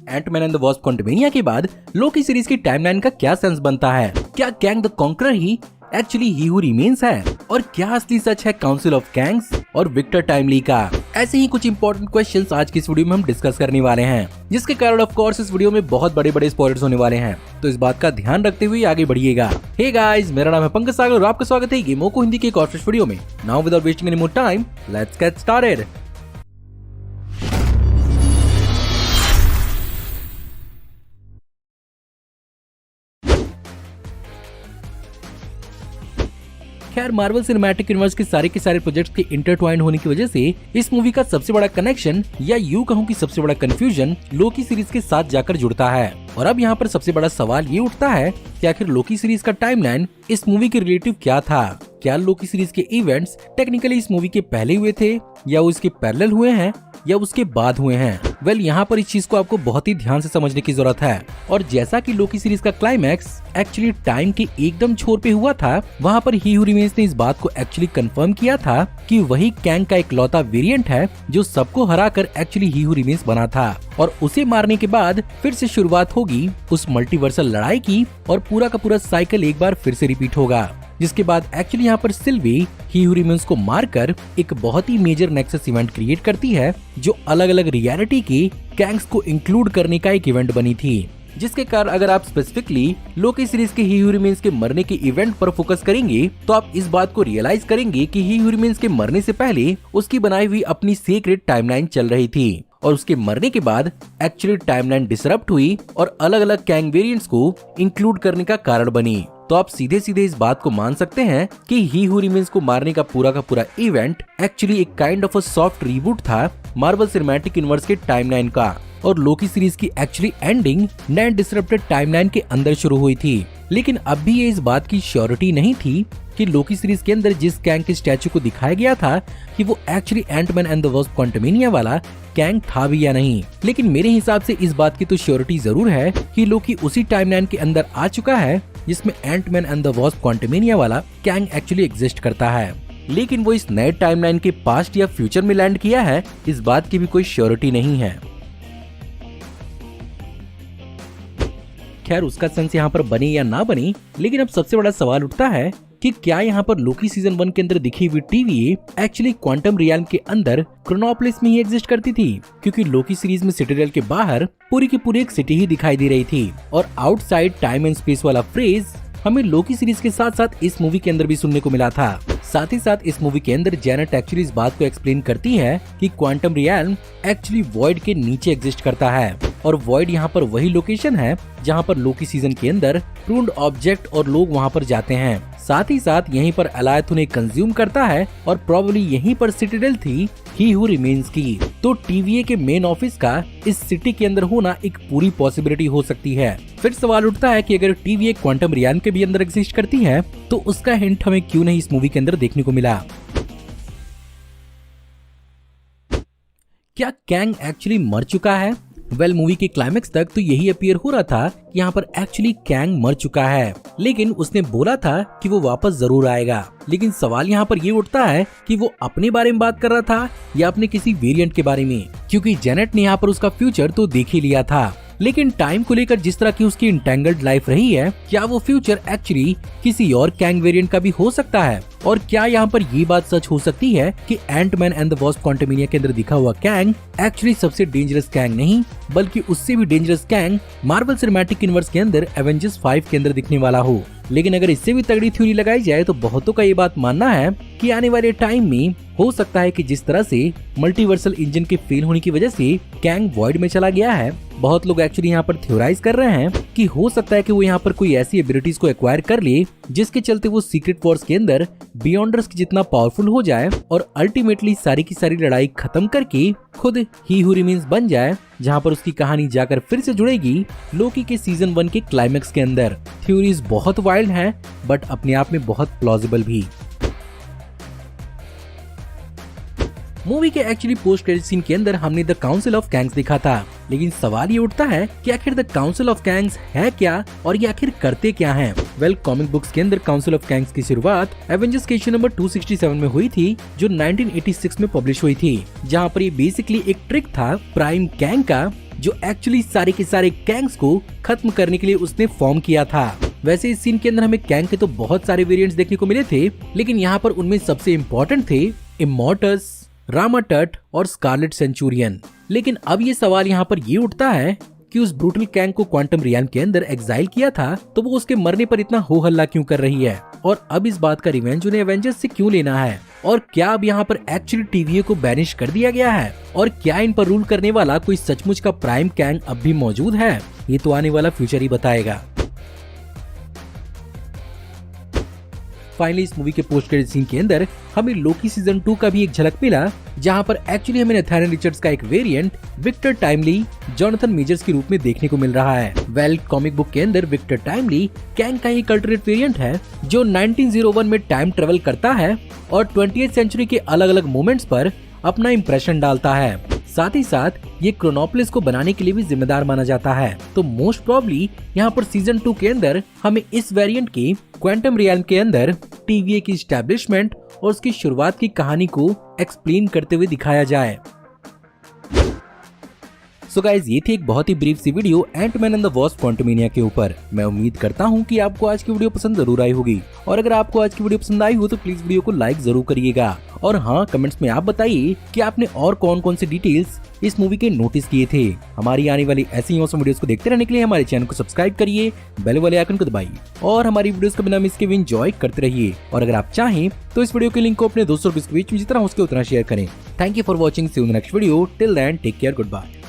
Ant-Man and the Wasp Quantumania के बाद Loki series की टाइमलाइन का क्या सेंस बनता है? क्या Kang the conqueror he actually he who remains है? और क्या असली सच है काउंसिल ऑफ कैंग्स और विक्टर टाइमली का? ऐसे ही कुछ इंपॉर्टेंट क्वेश्चंस आज की इस वीडियो में हम डिस्कस करने वाले हैं, जिसके कारण ऑफ कोर्स इस वीडियो में बहुत बड़े स्पॉयलर्स होने वाले हैं, तो इस बात का ध्यान रखते हुए आगे बढ़िएगा। हे गाइस, मेरा नाम है पंकज सागर और आपका स्वागत है गेमों को हिंदी के एक और फ्रेश वीडियो में। Now without wasting any more time, let's get started. खैर, मार्वल सिनेमैटिक यूनिवर्स के सारे प्रोजेक्ट्स के इंटरट्वाइंड होने की वजह से इस मूवी का सबसे बड़ा कनेक्शन या यूं कहूं कि सबसे बड़ा कंफ्यूजन लोकी सीरीज के साथ जाकर जुड़ता है। और अब यहाँ पर सबसे बड़ा सवाल ये उठता है कि आखिर लोकी सीरीज का टाइमलाइन इस मूवी के रिलेटिव क्या था? क्या लोकी सीरीज के इवेंट्स टेक्निकली इस मूवी के पहले हुए थे, या वो इसके पैरेलल हुए हैं, या उसके बाद हुए हैं? वेल, यहाँ पर इस चीज को आपको बहुत ही ध्यान से समझने की जरूरत है। और जैसा कि लोकी सीरीज का क्लाइमैक्स एक्चुअली टाइम के एकदम छोर पे हुआ था, वहाँ पर ही हू रिमेन्स ने इस बात को एक्चुअली कंफर्म किया था कि वही कैंग का इकलौता वेरिएंट है जो सबको हराकर एक्चुअली ही हू रिमेन्स बना था। और उसे मारने के बाद फिर से शुरुआत होगी उस मल्टीवर्सल लड़ाई की, और पूरा का पूरा साइकिल एक बार फिर से रिपीट होगा, जिसके बाद एक्चुअली यहाँ पर सिल्वी ही हू रिमेन्स को मारकर एक बहुत ही मेजर नेक्सस इवेंट क्रिएट करती है, जो अलग अलग रियलिटी की कैंग्स को इंक्लूड करने का एक इवेंट बनी थी। जिसके कारण अगर आप स्पेसिफिकली लोकी सीरीज के ही हू रिमेन्स के मरने के इवेंट पर फोकस करेंगे, तो आप इस बात को रियलाइज करेंगे कि ही हू रिमेन्स के मरने से पहले उसकी बनाई हुई अपनी सीक्रेट टाइमलाइन चल रही थी, और उसके मरने के बाद एक्चुअली टाइमलाइन डिसरप्ट हुई और अलग अलग कैंग वेरिएंट्स को इंक्लूड करने का कारण बनी। तो आप सीधे इस बात को मान सकते हैं कि ही हू रिमेन्स को मारने का पूरा इवेंट एक्चुअली एक kind of a soft reboot था मार्वल सिनेमैटिक यूनिवर्स के टाइमलाइन का, और लोकी सीरीज की एक्चुअली एंडिंग नैन डिसरप्टेड टाइमलाइन के अंदर शुरू हुई थी। लेकिन अब भी ये इस बात की श्योरिटी नहीं थी कि लोकी सीरीज के अंदर जिस कैंग के स्टैचू को दिखाया गया था कि वो actually Antman and the Wasp Quantumania वाला कैंग था भी या नहीं। लेकिन मेरे हिसाब से इस बात की तो श्योरिटी जरूर है कि लोकी उसी टाइमलाइन के अंदर आ चुका है जिसमें Antman and the Wasp Quantumania वाला कैंग एक्चुअली एग्जिस्ट करता है। लेकिन वो इस नए टाइमलाइन के पास्ट या फ्यूचर में लैंड किया है, इस बात की भी कोई श्योरिटी नहीं है। खैर, उसका सेंस यहाँ पर बनी या ना बनी, लेकिन अब सबसे बड़ा सवाल उठता है कि क्या यहाँ पर लोकी सीजन 1 के अंदर दिखी हुई TVA एक्चुअली क्वांटम रियल्म के अंदर क्रोनोपोलिस में ही एग्जिस्ट करती थी? क्योंकि लोकी सीरीज में सिटाडेल के बाहर पूरी की पूरी एक सिटी ही दिखाई दे रही थी, और आउटसाइड टाइम एंड स्पेस वाला फ्रेज हमें लोकी सीरीज के साथ साथ इस मूवी के अंदर भी सुनने को मिला था। साथ ही साथ इस मूवी के अंदर जेनेट एक्चुअली इस बात को एक्सप्लेन करती है कि क्वांटम रियल्म एक्चुअली वॉइड के नीचे एग्जिस्ट करता है, और वॉइड यहाँ पर वही लोकेशन है जहाँ पर लोकी सीजन के अंदर प्रून्ड ऑब्जेक्ट और लोग वहाँ पर जाते हैं। साथ ही साथ यहीं पर अलायथ उन्हें कंज्यूम करता है, और प्रोबेबली यहीं पर सिटाडेल थी ही हू रिमेन्स की। तो TVA के मेन ऑफिस का इस सिटी के अंदर होना एक पूरी पॉसिबिलिटी हो सकती है। फिर सवाल उठता है कि अगर TVA क्वांटम रियल्म के भी अंदर एग्जिस्ट करती है, तो उसका हिंट हमें क्यों नहीं इस मूवी के अंदर देखने को मिला? क्या कैंग एक्चुअली मर चुका है? वेल, मूवी के क्लाइमेक्स तक तो यही अपीयर हो रहा था कि यहाँ पर एक्चुअली कैंग मर चुका है, लेकिन उसने बोला था कि वो वापस जरूर आएगा। लेकिन सवाल यहाँ पर ये उठता है कि वो अपने बारे में बात कर रहा था या अपने किसी वेरिएंट के बारे में, क्योंकि जेनेट ने यहाँ पर उसका फ्यूचर तो देख ही लिया था। लेकिन टाइम को लेकर जिस तरह की उसकी इंटेंगल्ड लाइफ रही है, क्या वो फ्यूचर एक्चुअली किसी और कैंग वेरिएंट का भी हो सकता है? और क्या यहाँ पर ये बात सच हो सकती है कि Antman and the Wasp Quantumania के अंदर दिखा हुआ कैंग एक्चुअली सबसे डेंजरस कैंग नहीं, बल्कि उससे भी dangerous Kang Marvel Cinematic Universe के अंदर एवेंजर्स 5 के अंदर दिखने वाला हो? लेकिन अगर इससे भी तगड़ी थ्योरी लगाई जाए तो बहुतों का ये बात मानना है कि आने वाले टाइम में हो सकता है कि जिस तरह से मल्टीवर्सल इंजन के फेल होने की वजह से कैंग वॉइड में चला गया है, बहुत लोग एक्चुअली यहाँ पर थ्योराइज कर रहे हैं कि हो सकता है कि वो यहाँ पर कोई ऐसी एबिलिटीज को एक्वायर कर ले जिसके चलते वो सीक्रेट वॉर्स के अंदर बियॉन्डर्स की जितना पावरफुल हो जाए, और अल्टीमेटली सारी की सारी लड़ाई खत्म करके खुद ही हू रिमेन्स बन जाए, जहाँ पर उसकी कहानी जाकर फिर से जुड़ेगी लोकी के सीजन 1 के क्लाइमेक्स के अंदर। थ्योरीज बहुत वाइल्ड हैं, बट अपने आप में बहुत प्लॉजिबल भी। मूवी के एक्चुअली पोस्ट क्रेडिट सीन के अंदर हमने द काउंसिल ऑफ कैंग्स देखा था, लेकिन सवाल ये उठता है कि आखिर द काउंसिल ऑफ कैंग्स है क्या और ये आखिर करते क्या हैं? वेल, कॉमिक बुक्स के अंदर काउंसिल ऑफ कैंग्स की शुरुआत एवेंजर्स के इशू नंबर 267 में हुई थी, जो 1986 में पब्लिश हुई थी, जहाँ पर ये बेसिकली एक ट्रिक था प्राइम कैंग का, जो एक्चुअली सारे के सारे कैंग्स को खत्म करने के लिए उसने फॉर्म किया था। वैसे इस सीन के अंदर हमें कैंग के तो बहुत सारे वेरिएंट्स देखने को मिले थे, लेकिन यहाँ पर उनमें सबसे इम्पोर्टेंट थे इमोर्टस, रामाटट और स्कारलेट सेंचुरियन। लेकिन अब ये सवाल यहाँ पर ये उठता है कि उस ब्रूटल कैंग को क्वांटम रियान के अंदर एग्जाइल किया था, तो वो उसके मरने पर इतना हो हल्ला क्यों कर रही है, और अब इस बात का रिवेंज उन्हें एवेंजर्स से क्यों लेना है, और क्या अब यहाँ पर एक्चुअली टीवीए को बैनिश कर दिया गया है, और क्या इन पर रूल करने वाला कोई सचमुच का प्राइम कैंग अब भी मौजूद है, ये तो आने वाला फ्यूचर ही बताएगा। फाइनली इस मूवी के पोस्ट क्रेडिट सीन के अंदर हमें लोकी सीजन 2 का भी एक झलक मिला, जहां पर एक्चुअली हमें नेथानियल रिचर्ड्स का एक variant Victor Timely Jonathan Majors के रूप में देखने को मिल रहा है। वेल, कॉमिक बुक के अंदर विक्टर टाइमली कैंग का एक अल्टरनेट वेरिएंट है जो 1901 में टाइम ट्रेवल करता है और 20th सेंचुरी के अलग अलग मोमेंट्स पर अपना इम्प्रेशन डालता है। साथ ही साथ ये क्रोनोपोलिस को बनाने के लिए भी जिम्मेदार माना जाता है। तो मोस्ट प्रोबेबली यहाँ पर सीजन 2 के अंदर हमें इस वेरिएंट की क्वांटम रियल्म के अंदर टीवीए की एस्टैब्लिशमेंट और उसकी शुरुआत की कहानी को एक्सप्लेन करते हुए दिखाया जाए। सो गाइज, ये थी एक बहुत ही ब्रीफ सी video Ant Man and the Wasp Quantumania के ऊपर। मैं उम्मीद करता हूँ कि आपको आज की वीडियो पसंद जरूर आई होगी, और अगर आपको आज की वीडियो पसंद आई हो तो प्लीज वीडियो को लाइक जरूर करिएगा। और हाँ, कमेंट्स में आप बताइए कि आपने और कौन कौन से डिटेल्स इस मूवी के नोटिस किए थे। हमारी आने वाली ऐसी ऑसम वीडियोस को देखते रहने के लिए हमारे चैनल को सब्सक्राइब करिए, बेल वाले आइकन को दबाइए और हमारी वीडियोस को बिना मिस किए एंजॉय करते रहिए। और अगर आप चाहें तो इस वीडियो के लिंक को अपने दोस्तों के बीच में जितना हो सके उतना शेयर करें। Thank you for watching, see you in the next video. Till then take care, good bye.